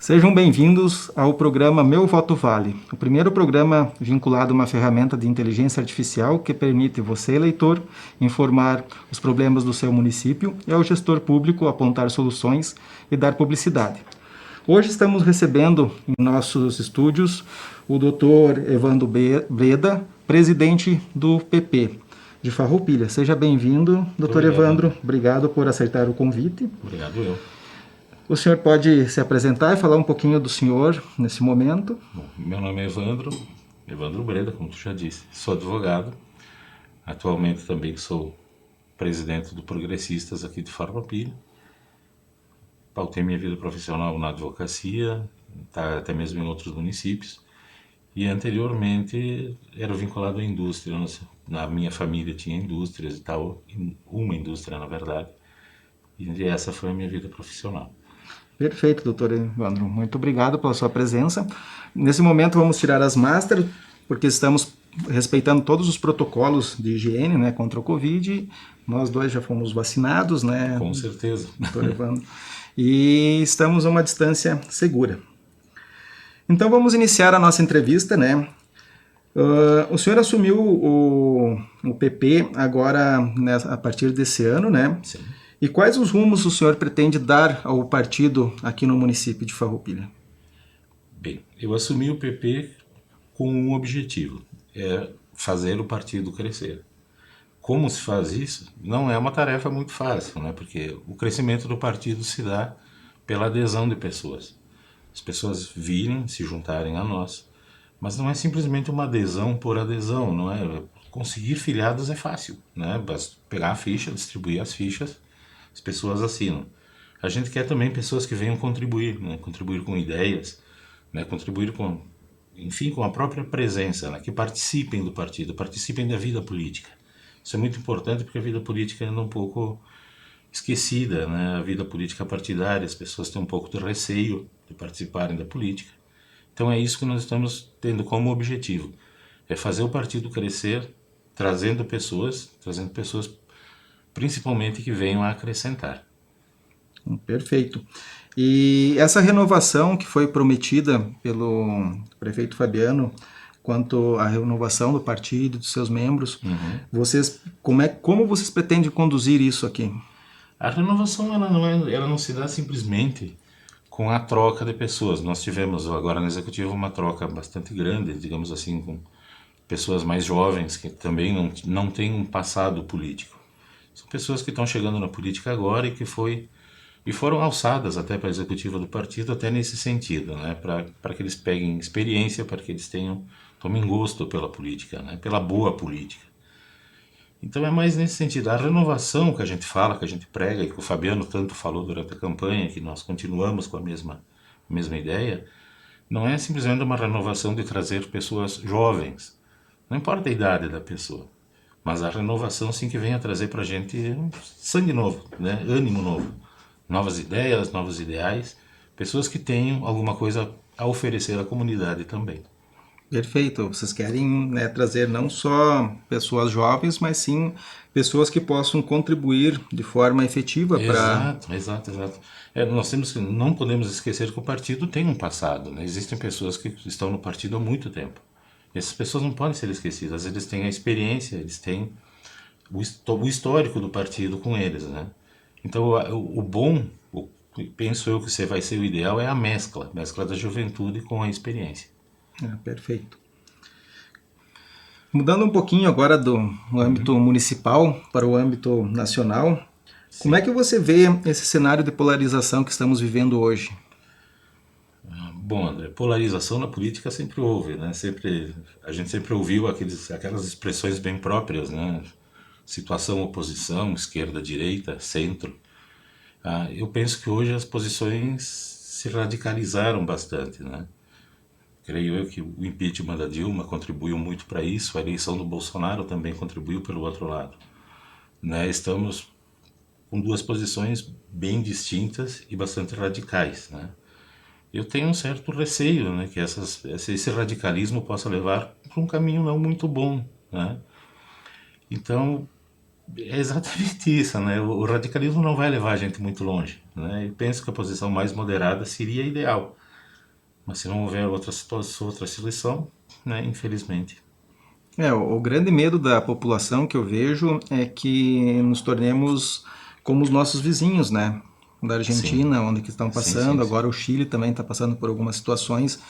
Sejam bem-vindos ao programa Meu Voto Vale, o primeiro programa vinculado a uma ferramenta de inteligência artificial que permite você, eleitor, informar os problemas do seu município e ao gestor público apontar soluções e dar publicidade. Hoje estamos recebendo em nossos estúdios o Dr. Evandro Breda, presidente do PP de Farroupilha. Seja bem-vindo, Muito Dr. obrigado, Evandro. André. Obrigado por aceitar o convite. Obrigado eu. O senhor pode se apresentar e falar um pouquinho do senhor nesse momento? Bom, meu nome é Evandro Breda, como tu já disse. Sou advogado. Atualmente também sou presidente do Progressistas aqui de Farroupilha. Pautei minha vida profissional na advocacia, até mesmo em outros municípios. E anteriormente era vinculado à indústria. Na minha família tinha indústrias e tal, uma indústria na verdade. E essa foi a minha vida profissional. Perfeito, doutor Evandro. Muito obrigado pela sua presença. Nesse momento vamos tirar as máscaras, porque estamos respeitando todos os protocolos de higiene, né, contra o Covid. Nós dois já fomos vacinados, né, Com certeza. doutor Evandro? E estamos a uma distância segura. Então vamos iniciar a nossa entrevista, né? O senhor assumiu o PP agora, né, a partir desse ano, né? Sim. E quais os rumos o senhor pretende dar ao partido aqui no município de Farroupilha? Bem, eu assumi o PP com um objetivo, é fazer o partido crescer. Como se faz isso? Não é uma tarefa muito fácil, né? Porque o crescimento do partido se dá pela adesão de pessoas. As pessoas virem, se juntarem a nós. Mas não é simplesmente uma adesão por adesão, não é? Conseguir filiados é fácil, né? Basta pegar a ficha, distribuir as fichas, as pessoas assinam. A gente quer também pessoas que venham contribuir, né? Contribuir com ideias, né? Contribuir com, enfim, com a própria presença, né? Que participem do partido, participem da vida política. Isso é muito importante porque a vida política anda um pouco esquecida, né? A vida política partidária, as pessoas têm um pouco de receio de participarem da política. Então é isso que nós estamos tendo como objetivo, é fazer o partido crescer, trazendo pessoas principalmente que venham a acrescentar. Perfeito. E essa renovação que foi prometida pelo prefeito Fabiano quanto à renovação do partido, dos seus membros, vocês como vocês pretendem conduzir isso aqui? A renovação ela não se dá simplesmente com a troca de pessoas. Nós tivemos agora no executivo uma troca bastante grande, digamos assim, com pessoas mais jovens que também não têm um passado político. São pessoas que estão chegando na política agora e foram alçadas até para a executiva do partido até nesse sentido, né? Para que eles peguem experiência, para que eles tomem gosto pela política, né? Pela boa política. Então é mais nesse sentido, a renovação que a gente fala, que a gente prega e que o Fabiano tanto falou durante a campanha, que nós continuamos com a mesma ideia, não é simplesmente uma renovação de trazer pessoas jovens, não importa a idade da pessoa, mas a renovação sim que venha trazer para a gente um sangue novo, né? Ânimo novo, novas ideias, novos ideais, pessoas que tenham alguma coisa a oferecer à comunidade também. Perfeito. Vocês querem, né, trazer não só pessoas jovens, mas sim pessoas que possam contribuir de forma efetiva para... Exato. Não podemos esquecer que o partido tem um passado, né? Existem pessoas que estão no partido há muito tempo. Essas pessoas não podem ser esquecidas. Eles têm a experiência, eles têm o histórico do partido com eles, né? Então, o bom, penso eu que vai ser o ideal, é a mescla da juventude com a experiência. Perfeito. Mudando um pouquinho agora do âmbito municipal para o âmbito nacional, como é que você vê esse cenário de polarização que estamos vivendo hoje? Bom, André, polarização na política sempre houve, né? A gente sempre ouviu aquelas expressões bem próprias, né? Situação, oposição, esquerda, direita, centro. Eu penso que hoje as posições se radicalizaram bastante, né? Creio eu que o impeachment da Dilma contribuiu muito para isso, a eleição do Bolsonaro também contribuiu pelo outro lado, né? Estamos com duas posições bem distintas e bastante radicais, né? Eu tenho um certo receio, né, que esse radicalismo possa levar para um caminho não muito bom, né? Então, é exatamente isso, né? Radicalismo não vai levar a gente muito longe, né? Eu penso que a posição mais moderada seria ideal. Mas se não houver outra situação, outra seleção, né, infelizmente. O grande medo da população que eu vejo é que nos tornemos como os nossos vizinhos, né? Da Sim, Argentina, onde que estão sim, passando, sim, sim. agora o Chile também está passando por algumas situações,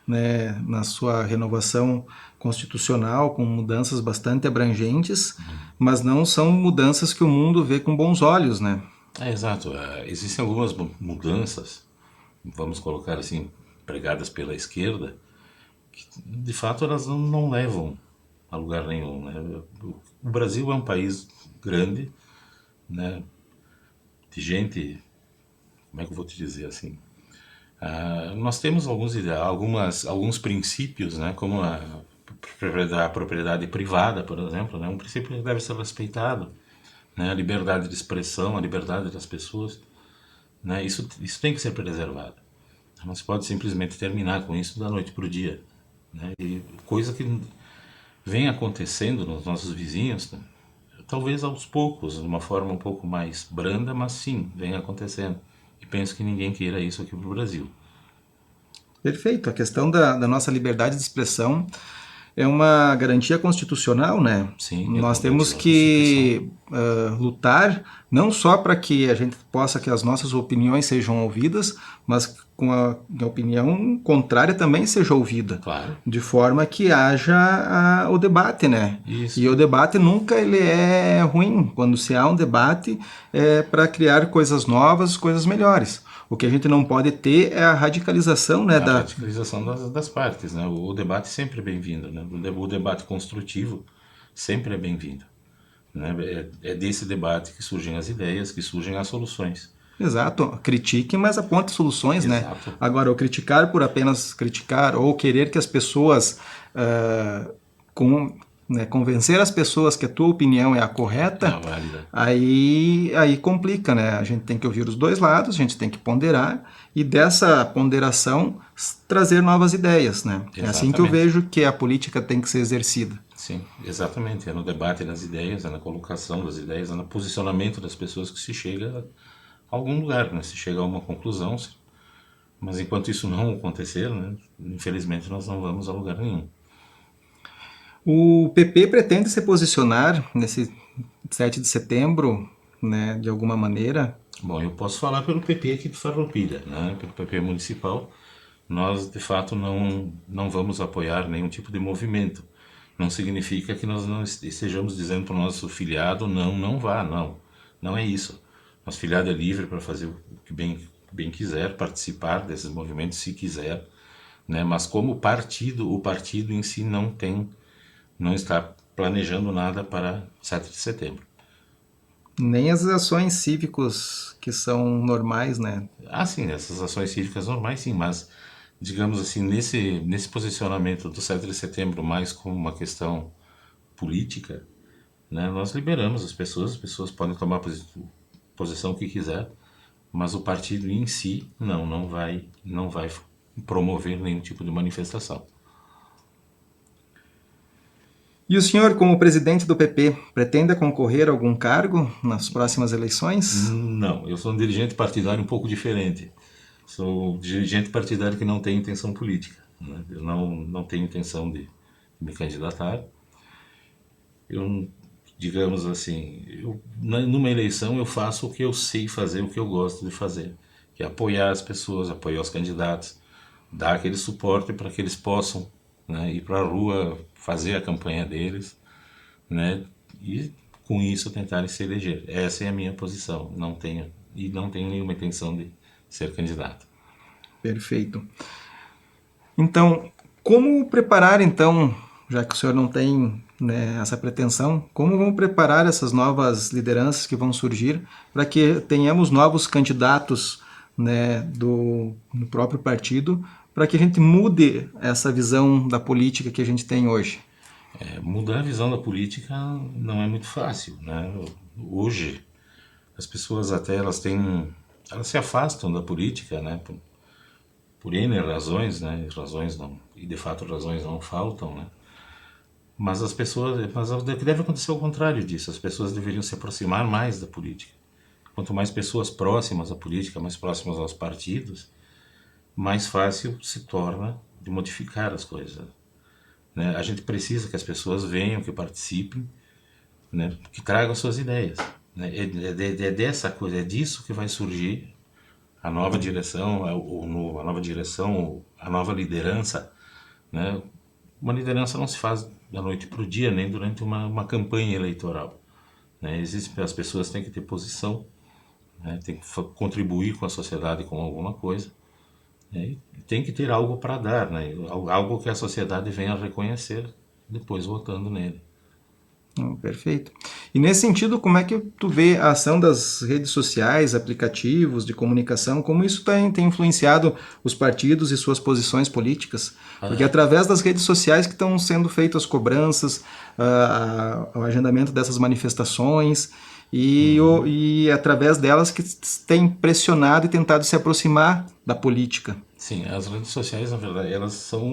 né, na sua renovação constitucional, com mudanças bastante abrangentes, mas não são mudanças que o mundo vê com bons olhos, né? É, exato. Existem algumas mudanças, vamos colocar assim, pregadas pela esquerda, que de fato elas não levam a lugar nenhum, né? O Brasil é um país grande, né, de gente, como é que eu vou te dizer assim? Nós temos alguns princípios, né, como a propriedade privada, por exemplo, né, um princípio que deve ser respeitado, né, a liberdade de expressão, a liberdade das pessoas, né, isso tem que ser preservado. Não se pode simplesmente terminar com isso da noite para o dia, né, e coisa que vem acontecendo nos nossos vizinhos, né, talvez aos poucos, de uma forma um pouco mais branda, mas sim, vem acontecendo. E penso que ninguém queira isso aqui para o Brasil. Perfeito. A questão da nossa liberdade de expressão é uma garantia constitucional, né? Sim, é Nós temos contempla a Constituição. que lutar não só para que a gente possa que as nossas opiniões sejam ouvidas, mas com a opinião contrária também seja ouvida, Claro, de forma que haja o debate, né? E isso, o debate nunca ele é ruim. Quando se há um debate é para criar coisas novas, coisas melhores. O que a gente não pode ter é a radicalização, né, a radicalização das partes, né? O debate sempre é bem-vindo, né? O debate construtivo sempre é bem-vindo, né? É desse debate que surgem as ideias, que surgem as soluções. Exato, critique, mas aponte soluções, né? Exato, Agora, o criticar por apenas criticar ou querer que as pessoas ah, com, né, convencer as pessoas que a tua opinião é a é a correta, válida. aí complica, né? A gente tem que ouvir os dois lados, a gente tem que ponderar e dessa ponderação trazer novas ideias, né? É assim que eu Exatamente. vejo que a política tem que ser exercida. Sim, exatamente. É no debate das ideias, é na colocação das ideias, é no posicionamento das pessoas que se chega a algum lugar, né? Se chega a uma conclusão. Mas enquanto isso não acontecer, né? Infelizmente nós não vamos a lugar nenhum. O PP pretende se posicionar nesse 7 de setembro, né, de alguma maneira. Bom, eu posso falar pelo PP aqui de Farroupilha, né? Pelo PP municipal, nós de fato não vamos apoiar nenhum tipo de movimento. Não significa que nós não estejamos dizendo para o nosso filiado não vá, não. Não é isso. Nosso filiado é livre para fazer o que bem quiser, participar desses movimentos se quiser, né? Mas como partido, o partido em si não está planejando nada para 7 de setembro. Nem as ações cívicos que são normais, né? Ah, sim, essas ações cívicas normais, sim, mas, digamos assim, nesse posicionamento do 7 de setembro mais como uma questão política, né, nós liberamos as pessoas podem tomar a posição que quiser, mas o partido em si não vai promover nenhum tipo de manifestação. E o senhor, como presidente do PP, pretende concorrer a algum cargo nas próximas eleições? Não, eu sou um dirigente partidário um pouco diferente. Sou um dirigente partidário que não tem intenção política, né? Eu não tenho intenção de me candidatar. Eu, digamos assim, numa eleição eu faço o que eu sei fazer, o que eu gosto de fazer, que é apoiar as pessoas, apoiar os candidatos, dar aquele suporte para que eles possam, né, ir para a rua, fazer a campanha deles, né, e com isso tentarem se eleger. Essa é a minha posição. Não tenho nenhuma intenção de ser candidato. Perfeito. Então, como preparar então, já que o senhor não tem, né, essa pretensão, como vamos preparar essas novas lideranças que vão surgir para que tenhamos novos candidatos, né, do próprio partido, para que a gente mude essa visão da política que a gente tem hoje? Mudar a visão da política não é muito fácil, né? Hoje as pessoas até elas se afastam da política, né? Por N razões, né? Razões não, e de fato razões não faltam, né? Mas o que deve acontecer é o contrário disso. As pessoas deveriam se aproximar mais da política. Quanto mais pessoas próximas à política, mais próximas aos partidos, mais fácil se torna de modificar as coisas, né? A gente precisa que as pessoas venham, que participem, né? Que tragam suas ideias, né? É dessa coisa, é disso que vai surgir a nova direção, a nova direção, a nova liderança, né? Uma liderança não se faz da noite para o dia, nem durante uma campanha eleitoral, né? As pessoas têm que ter posição, né? Tem que contribuir com a sociedade com alguma coisa, né? E tem que ter algo para dar, né? Algo que a sociedade venha a reconhecer depois votando nele. Perfeito. E nesse sentido, como é que tu vê a ação das redes sociais, aplicativos de comunicação, como isso tem influenciado os partidos e suas posições políticas? Porque é Ah, através das redes sociais que estão sendo feitas as cobranças, o agendamento dessas manifestações, e através delas que tem pressionado e tentado se aproximar da política. sim, as redes sociais, na verdade, elas são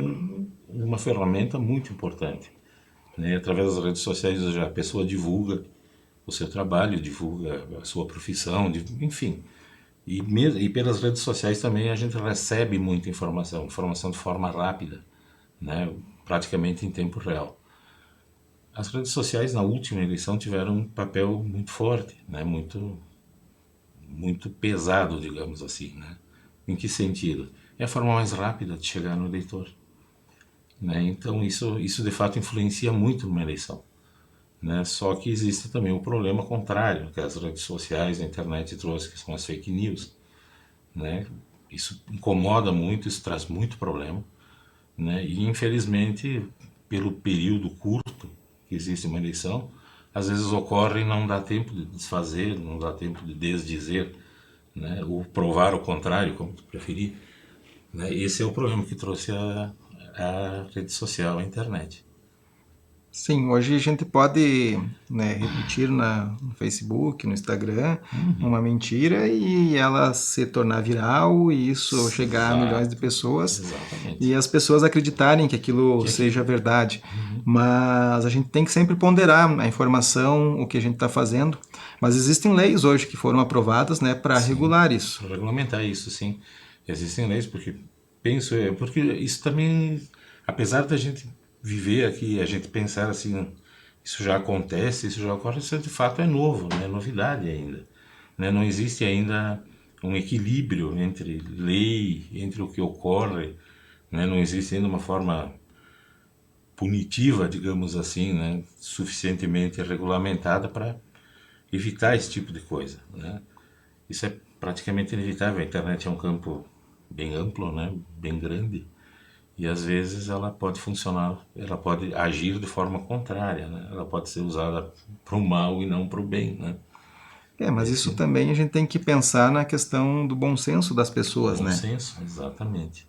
uma ferramenta muito importante, né? Através das redes sociais a pessoa divulga o seu trabalho, divulga a sua profissão, enfim. E pelas redes sociais também a gente recebe muita informação, informação de forma rápida, né? Praticamente em tempo real. As redes sociais na última eleição tiveram um papel muito forte, né? Muito pesado, digamos assim, né? Em que sentido? É a forma mais rápida de chegar no eleitor, né? Então isso de fato influencia muito numa eleição, né? Só que existe também o problema contrário que as redes sociais, a internet trouxe, que são as fake news, né? Isso incomoda muito, isso traz muito problema, né? E infelizmente, pelo período curto que existe uma eleição, às vezes ocorre e não dá tempo de desfazer, não dá tempo de desdizer, né? Ou provar o contrário, como tu preferir, né? Esse é o problema que trouxe a rede social, a internet. Sim, hoje a gente pode, né, repetir no Facebook, no Instagram, uma mentira e ela se tornar viral e isso chegar a milhões de Exato, pessoas exatamente. e as pessoas acreditarem que aquilo Que aquilo, seja verdade. Mas a gente tem que sempre ponderar a informação, o que a gente está fazendo. Mas existem leis hoje que foram aprovadas, né, para sim, regular isso. para regulamentar isso, sim. Existem leis, porque penso, porque isso também, apesar da gente viver aqui, a gente pensar assim, isso já acontece, isso já ocorre, isso de fato é novo, né? É novidade ainda, né? Não existe ainda um equilíbrio entre lei, entre o que ocorre, né? Não existe ainda uma forma punitiva, digamos assim, né? Suficientemente regulamentada para evitar esse tipo de coisa, né? Isso é praticamente inevitável. A internet é um campo bem amplo, né? Bem grande. E às vezes ela pode funcionar, ela pode agir de forma contrária, né? Ela pode ser usada para o mal e não para o bem, né? Mas isso Esse também a gente tem que pensar na questão do bom senso das pessoas, bom né? senso, exatamente.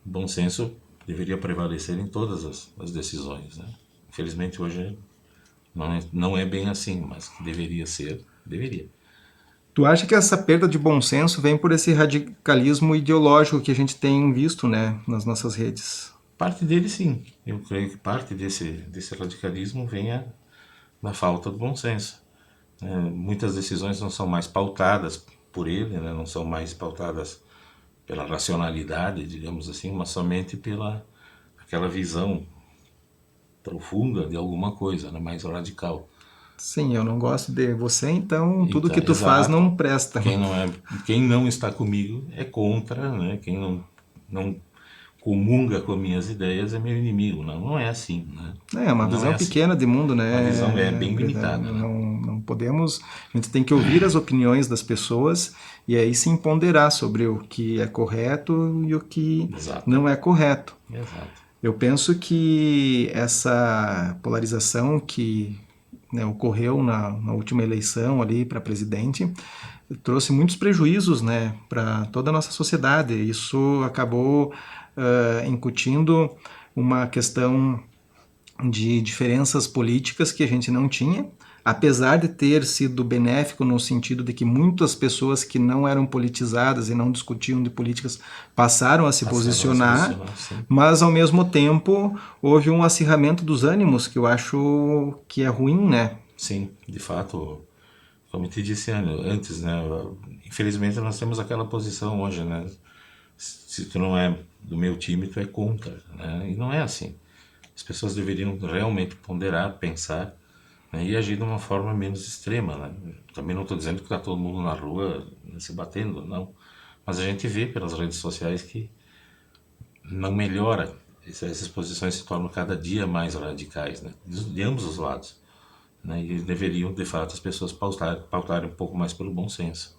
O bom senso deveria prevalecer em todas as decisões, né? Infelizmente hoje não é bem assim, mas que deveria ser, deveria. Tu acha que essa perda de bom senso vem por esse radicalismo ideológico que a gente tem visto, né, nas nossas redes? Parte dele, sim. Eu creio que parte desse radicalismo venha da falta do bom senso. Muitas decisões não são mais pautadas por ele, né? Não são mais pautadas pela racionalidade, digamos assim, mas somente pela aquela visão profunda de alguma coisa, né? Mais radical. Sim, eu não gosto de você, então tudo que Então, tu faz exato. não presta. Quem não está comigo é contra, né? Quem não comunga com minhas ideias é meu inimigo. Não, não é assim, né? É uma Não visão é assim. pequena de mundo, A visão é né, bem Breda? limitada, né? Não podemos. A gente tem que ouvir as opiniões das pessoas e aí sim ponderar sobre o que é correto e o que Exato, não é correto. exato. Eu penso que essa polarização que, né, ocorreu na última eleição ali para presidente trouxe muitos prejuízos, né, para toda a nossa sociedade. Isso acabou incutindo uma questão de diferenças políticas que a gente não tinha, apesar de ter sido benéfico no sentido de que muitas pessoas que não eram politizadas e não discutiam de políticas passaram a se Passaram a se posicionar, posicionar, sim. mas ao mesmo tempo houve um acirramento dos ânimos que eu acho que é ruim, né? Sim, de fato, como eu te disse antes, né? Infelizmente nós temos aquela posição hoje, né? se tu não é do meu time, tu é contra, né? E não é assim. As pessoas deveriam realmente ponderar, pensar, né, e agir de uma forma menos extrema, né? Também não estou dizendo que está todo mundo na rua, né, se batendo, não. Mas a gente vê pelas redes sociais que não melhora. Essas posições se tornam cada dia mais radicais, né? De ambos os lados, né? E deveriam, de fato, as pessoas pautarem um pouco mais pelo bom senso.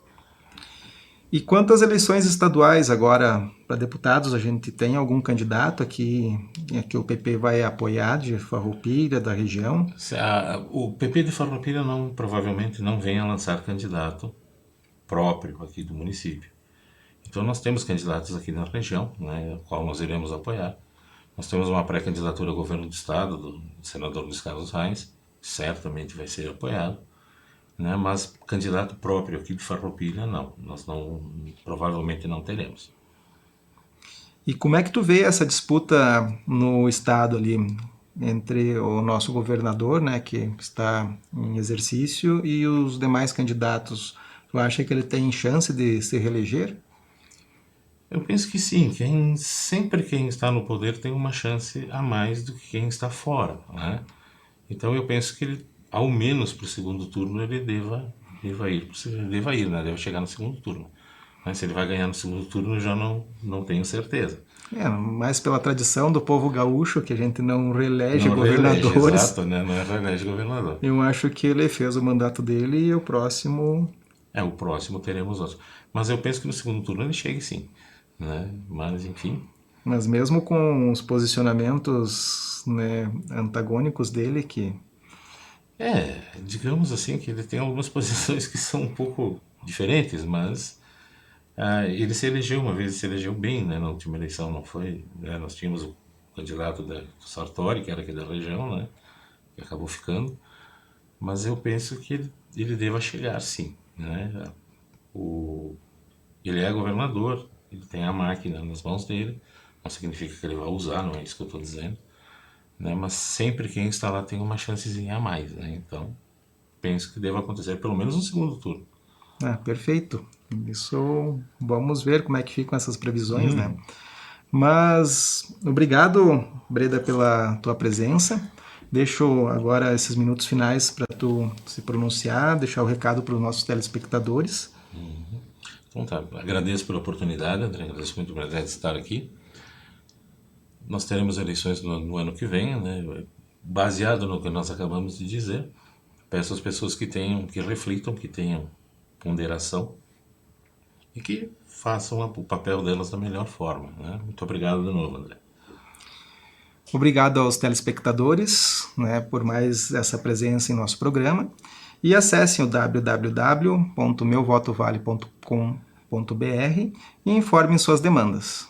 E quanto às eleições estaduais agora para deputados, a gente tem algum candidato aqui que o PP vai apoiar de Farroupilha, da região? O PP de Farroupilha provavelmente não venha a lançar candidato próprio aqui do município. Então nós temos candidatos aqui na região, né, a qual nós iremos apoiar. Nós temos uma pré-candidatura ao governo do estado, do senador Luiz Carlos Reis, certamente vai ser apoiado, né, mas candidato próprio aqui de Farroupilha, não. Nós provavelmente não teremos. E como é que tu vê essa disputa no estado ali entre o nosso governador, né, que está em exercício, e os demais candidatos? Tu acha que ele tem chance de se reeleger? Eu penso que sim, sempre quem está no poder tem uma chance a mais do que quem está fora, né? Então eu penso que ele, ao menos para o segundo turno, ele deva ir, né? Deve chegar no segundo turno. Mas se ele vai ganhar no segundo turno, eu já não tenho certeza. Mais pela tradição do povo gaúcho, que a gente não reelege Não reelege, governadores. exato, né? Não é reelege governador. Eu acho que ele fez o mandato dele e o próximo. O próximo teremos outro. Mas eu penso que no segundo turno ele chegue sim, né? Mas enfim. Mas mesmo com os posicionamentos, né, antagônicos dele, que Digamos assim que ele tem algumas posições que são um pouco diferentes, mas ele se elegeu uma vez, se elegeu bem, né, na última eleição, não foi? Né, nós tínhamos o candidato do Sartori, que era aqui da região, né, que acabou ficando, mas eu penso que ele deva chegar, sim, né? Ele é governador, ele tem a máquina nas mãos dele, não significa que ele vai usar, não é isso que eu estou dizendo, né? Mas sempre quem está lá tem uma chancezinha a mais, né? Então penso que deva acontecer pelo menos no segundo turno. perfeito. Isso, vamos ver como é que ficam essas previsões, né? Mas obrigado, Breda, pela tua presença. Deixo agora esses minutos finais para tu se pronunciar, deixar o recado para os nossos telespectadores. Então tá, agradeço pela oportunidade, André, agradeço muito a oportunidade de estar aqui. Nós teremos eleições no ano que vem, né? Baseado no que nós acabamos de dizer, peço às pessoas que reflitam, que tenham ponderação e que façam o papel delas da melhor forma, né? Muito obrigado de novo, André. Obrigado aos telespectadores, né, por mais essa presença em nosso programa. E acessem o www.meuvotovale.com.br e informem suas demandas.